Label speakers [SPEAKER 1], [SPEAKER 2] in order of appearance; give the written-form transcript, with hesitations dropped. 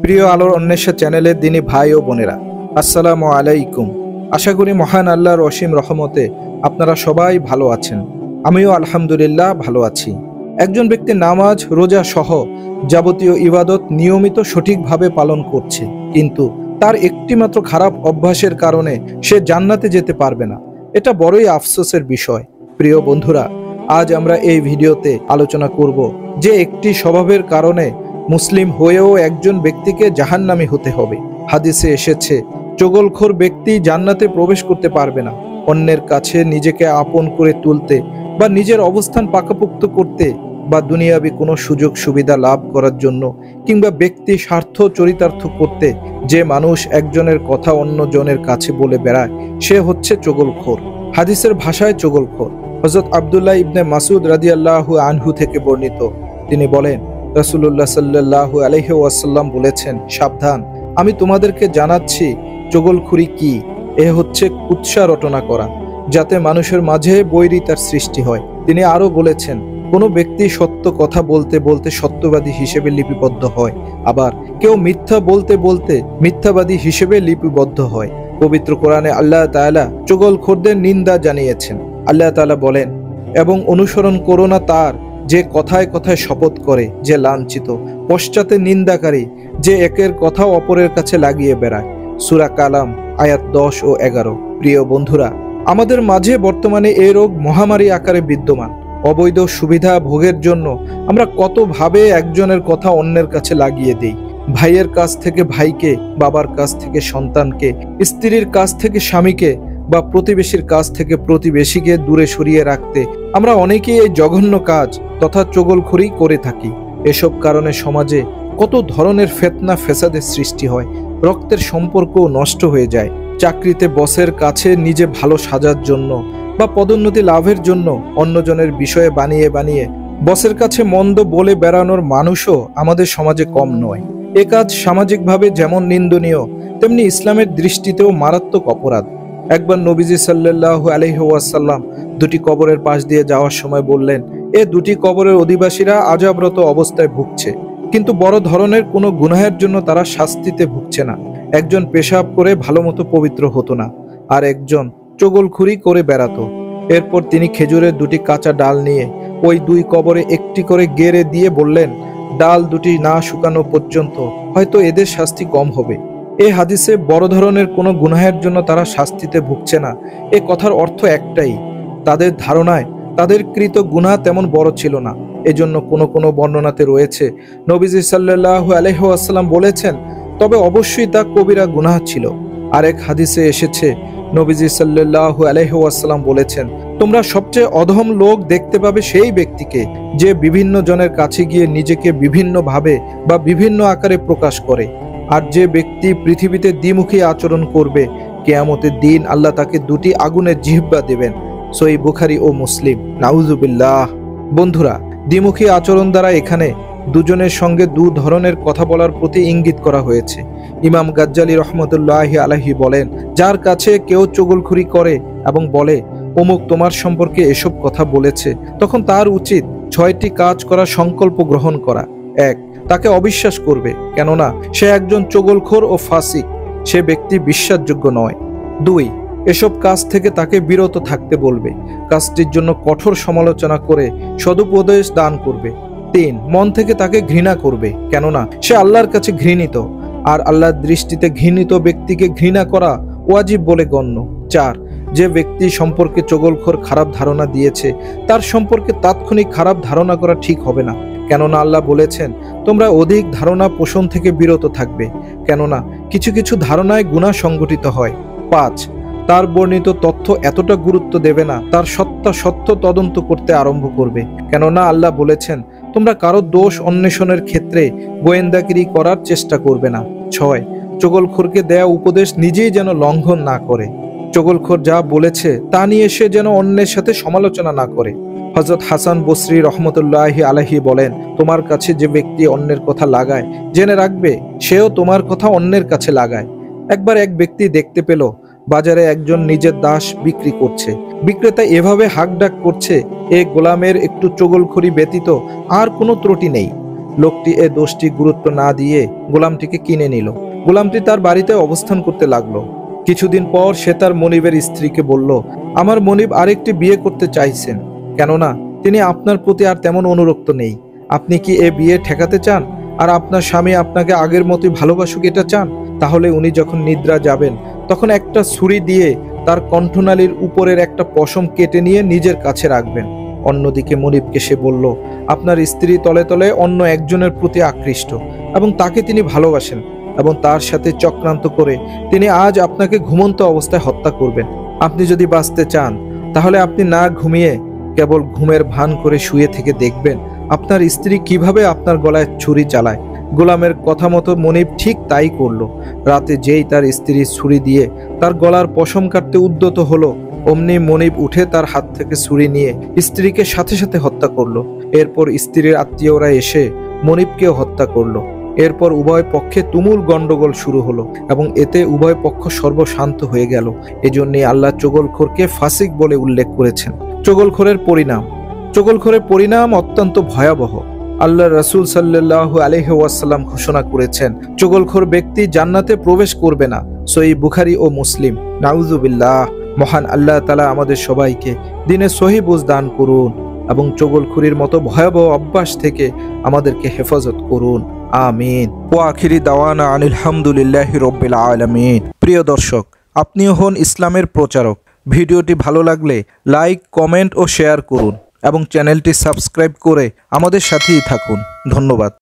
[SPEAKER 1] প্রিয় আলোর অন্বেষা চ্যানেলের দিনী ভাই ও বোনেরা, আসসালামু আলাইকুম। আশা করি মহান আল্লাহর অসীম রহমতে আপনারা সবাই ভালো আছেন। আমিও আলহামদুলিল্লাহ ভালো আছি। একজন ব্যক্তি নামাজ, রোজা সহ যাবতীয় ইবাদত নিয়মিত সঠিকভাবে পালন করছে, কিন্তু তার একটিমাত্র খারাপ অভ্যাসের কারণে সে জান্নাতে যেতে পারবে না। এটা বড়ই আফসোসের বিষয়। প্রিয় বন্ধুরা, আজ আমরা এই ভিডিওতে আলোচনা করব যে একটি স্বভাবের কারণে মুসলিম হয়েও একজন ব্যক্তিকে জাহান্নামী হতে হবে। হাদিসে এসেছে, চগলখোর ব্যক্তি জান্নাতে প্রবেশ করতে পারবে না। অন্যের কাছে নিজেকে আপন করে তুলতে বা নিজের অবস্থান পাকাপোক্ত করতে বা দুনিয়াবি কোনো সুযোগ সুবিধা লাভ করার জন্য কিংবা ব্যক্তি স্বার্থ চরিতার্থ করতে যে মানুষ একজনের কথা অন্যজনের কাছে বলে বেড়ায়, সে হচ্ছে চগলখোর। হাদিসের ভাষায় চগলখোর। হযরত আব্দুল্লাহ ইবনে মাসউদ রাদিয়াল্লাহু আনহু থেকে বর্ণিত, তিনি বলেন, রাসূলুল্লাহ সাল্লাল্লাহু আলাইহি ওয়াসাল্লাম বলেছেন, সাবধান, আমি তোমাদেরকে জানাচ্ছি চগলখুরি কি। এ হচ্ছে কুৎসা রটনা করা, যাতে মানুষের মাঝে বৈরিতার সৃষ্টি হয়। তিনি আরো বলেছেন, কোনো ব্যক্তি সত্য কথা বলতে বলতে সত্যবাদী হিসেবে লিপিবদ্ধ হয়, আবার কেউ মিথ্যা বলতে বলতে মিথ্যাবাদী হিসেবে লিপিবদ্ধ হয়। পবিত্র কোরআনে আল্লাহ তাআলা চগলখোরদের নিন্দা জানিয়েছেন। আল্লাহ তাআলা বলেন, এবং অনুসরণ করো না তার যে কথায় কথায় শপথ করে, যে লাঞ্ছিত, পশ্চাতে নিন্দাকারী, যে একের কথা অপরের কাছে লাগিয়ে বেড়ায়। সূরা কালাম আয়াত 10 ও 11। প্রিয় বন্ধুরা, আমাদের মাঝে বর্তমানে এই রোগ মহামারী আকারে বিদ্যমান। অবৈধ সুবিধা ভোগের জন্য আমরা কতভাবে একজনের কথা অন্যের কাছে লাগিয়ে দেই। ভাইয়ের কাছ থেকে ভাইকে, বাবার কাছ থেকে সন্তানকে, স্ত্রীর কাছ থেকে স্বামীকে বা প্রতিবেশীর কাছ থেকে প্রতিবেশীকে দূরে সরিয়ে রাখতে আমরা অনেকেই এই জঘন্য কাজ তথা চগলখড়ি করে থাকি। এসব কারণে সমাজে কত ধরনের ফিতনা ফেসাদের সৃষ্টি হয়, রক্তের সম্পর্ক নষ্ট হয়ে যায়। চাকরিতে বসের কাছে নিজে ভালো সাজার জন্য বা পদোন্নতি লাভের জন্য অন্যজনের বিষয়ে বানিয়ে বানিয়ে বসের কাছে মন্দ বলে বেড়ানোর মানুষও আমাদের সমাজে কম নয়। এ কাজ সামাজিকভাবে যেমন নিন্দনীয়, তেমনি ইসলামের দৃষ্টিতেও মারাত্মক অপরাধ। একবার নবীজি সাল্লাল্লাহু আলাইহি ওয়াসাল্লাম দুটি কবরের পাশ দিয়ে যাওয়ার সময় বললেন, এ দুটি কবরের অধিবাসীরা আযাবরত অবস্থায় ভুগছে, কিন্তু বড় ধরনের কোনো গুনাহের জন্য তারা শাস্তিতে ভুগছে না। একজন পেশাব করে ভালো মতো পবিত্র হতো না, আর একজন চগলখুরি করে বেড়াতো। এরপর তিনি খেজুরের দুটি কাঁচা ডাল নিয়ে ওই দুই কবরে একটি করে গেড়ে দিয়ে বললেন, ডাল দুটি না শুকানো পর্যন্ত হয়তো এদের শাস্তি কম হবে। এ হাদিসে বড় ধরনের কোনো গুনাহের জন্য তারা শাস্তিতে ভুগছে না, এ কথার অর্থ একটাই, তাদের ধারণায় তাদের কৃত গুনাহ তেমন বড় ছিল না। এজন্য কোনো কোনো বর্ণনাতে রয়েছে, নবীজি সাল্লাল্লাহু আলাইহি ওয়াসাল্লাম বলেছেন, তবে অবশ্যই তা কবিরা গুনাহ ছিল। আরেক হাদিসে এসেছে, নবীজি সাল্লাল্লাহু আলাইহি ওয়াসাল্লাম বলেছেন, তোমরা সবচেয়ে অধম লোক দেখতে পাবে সেই ব্যক্তিকে যে বিভিন্ন জনের কাছে গিয়ে নিজেকে বিভিন্ন ভাবে বা বিভিন্ন আকারে প্রকাশ করে। আর যে ব্যক্তি পৃথিবীতে দ্বিমুখী আচরণ করবে, কিয়ামতের দিন আল্লাহ তাকে দুটি আগুনের জিহ্বা দেবেন। সহিহ বুখারী ও মুসলিম। নাউজুবিল্লাহ। বন্ধুরা, দ্বিমুখী আচরণ দ্বারা এখানে দুজনের সঙ্গে দু ধরনের কথা বলার প্রতি ইঙ্গিত করা হয়েছে। ইমাম গাজ্জালী রহমতুল্লাহি আলাইহি বলেন, যার কাছে কেউ চগলখুরি করে এবং বলে, অমুক তোমার সম্পর্কে এসব কথা বলেছে, তখন তার উচিত 6টি কাজ করার সংকল্প গ্রহণ করা। 1. তাকে অবিশ্বাস করবে, কেননা সে একজন চগলখোর ও ফাসিক, সে ব্যক্তি বিশ্বাসযোগ্য নয়। 2. এসব কাজ থেকে তাকে বিরত থাকতে বলবে, কাজটির জন্য কঠোর সমালোচনা করে সদুপদেশ দান করবে। 3. মন থেকে তাকে ঘৃণা করবে, কেননা সে আল্লাহর কাছে ঘৃণিত, আর আল্লাহর দৃষ্টিতে ঘৃণিত ব্যক্তিকে ঘৃণা করা ওয়াজিব বলে গণ্য। 4. যে ব্যক্তি সম্পর্কে চগলখোর খারাপ ধারণা দিয়েছে, তার সম্পর্কে তাৎক্ষণিক খারাপ ধারণা করা ঠিক হবে না, কেননা আল্লাহ বলেছেন, তোমরা অধিক ধারণা পোষণ থেকে বিরত থাকবে, কেননা কিছু কিছু ধারণায় গুনাহ সংঘটিত হয়। 5. তার বর্ণিত তথ্য এতটা গুরুত্ব দেবে না, তার সত্য তদন্ত করতে আরম্ভ করবে, কেননা আল্লাহ বলেছেন, তোমরা কারো দোষ অন্বেষণের ক্ষেত্রে গোয়েন্দাগিরি করার চেষ্টা করবে না। 6. চগলখোরকে দেয়া উপদেশ নিজেই যেন লঙ্ঘন না করে। চগলখোর যা বলেছে তা নিয়ে সে যেন অন্যের সাথে সমালোচনা না করে। হযরত হাসান বসরি রহমতুল্লাহি আলাইহি বলেন, তোমার কাছে যে ব্যক্তি অন্যের কথা লাগায়, জেনে রাখবে সেও তোমার কথা অন্যের কাছে লাগায়। একবার এক ব্যক্তি দেখতে পেল বাজারে একজন নিজের দাস বিক্রি করছে। বিক্রেতা এভাবে হাঁকডাক করছে, এ গোলামের একটু চগলখড়ি ব্যতীত আর কোনো ত্রুটি নেই। লোকটি এ দোষটি গুরুত্ব না দিয়ে গোলামটিকে কিনে নিল। গোলামটি তার বাড়িতে অবস্থান করতে লাগলো। কিছুদিন পর সে তার মনিবের স্ত্রীকে বলল, আমার মনিব আরেকটি বিয়ে করতে চাইছেন, কেননা তিনি আপনার প্রতি আর তেমন অনুরক্ত নেই। আপনি কি এ বিয়ে ঠেকাতে চান আর আপনার স্বামী আপনাকে আগের মতোই ভালোবাসুক এটা চান? তাহলে উনি যখন নিদ্রা যাবেন তখন একটা ছুরি দিয়ে তার কণ্ঠনালীর উপরের একটা পশম কেটে নিয়ে নিজের কাছে রাখবেন। অন্যদিকে মনিবকে সে বলল, আপনার স্ত্রী তলে তলে অন্য একজনের প্রতি আকৃষ্ট এবং তাকে তিনি ভালোবাসেন এবং তার সাথে চক্রান্ত করে তিনি আজ আপনাকে ঘুমন্ত অবস্থায় হত্যা করবেন। আপনি যদি বাঁচতে চান তাহলে আপনি না ঘুমিয়ে কেবল ঘুমের ভান করে শুয়ে থেকে দেখবেন আপনার স্ত্রী কিভাবে আপনার গলায় ছুরি চালায়। গোলামের কথা মতো মনিব ঠিক তাই করলো। রাতে যেই তার স্ত্রী ছুরি দিয়ে তার গলার পশম কাটতে উদ্যত হলো, অমনি মনিব উঠে তার হাত থেকে ছুরি নিয়ে স্ত্রীকে সাথে সাথে হত্যা করলো। এরপর স্ত্রীর আত্মীয়রা এসে মনিবকেও হত্যা করলো। এরপর উভয় পক্ষে তুমুল গন্ডগোল শুরু হলো এবং এতে উভয় পক্ষ সর্বশান্ত হয়ে গেল। এজন্যই আল্লাহ চগলখোরকে ফাসিক বলে উল্লেখ করেছেন। চগলখোরের পরিণাম অত্যন্ত ভয়াবহ। আল্লাহ রাসূল সাল্লাল্লাহু আলাইহি ওয়াসাল্লাম ঘোষণা করেছেন, চগলখোর ব্যক্তি জান্নাতে প্রবেশ করবে না। সহিহ বুখারী ও মুসলিম। নাউযুবিল্লাহ। মহান আল্লাহ তাআলা আমাদের সবাইকে দ্বীনে সহিহ বুঝ দান করুন এবং চগলখুরির মতো ভয়াবহ অভ্যাস থেকে আমাদেরকে হেফাজত করুন। আমিন। ওয়া আখিরি দাওয়ানা আনিল হামদুলিল্লাহি রাব্বিল আলামিন। প্রিয় দর্শক, আপনিও হন ইসলামের প্রচারক। ভিডিওটি ভালো লাগলে লাইক, কমেন্ট ও শেয়ার করুন এবং চ্যানেলটি সাবস্ক্রাইব করে আমাদের সাথেই থাকুন। ধন্যবাদ।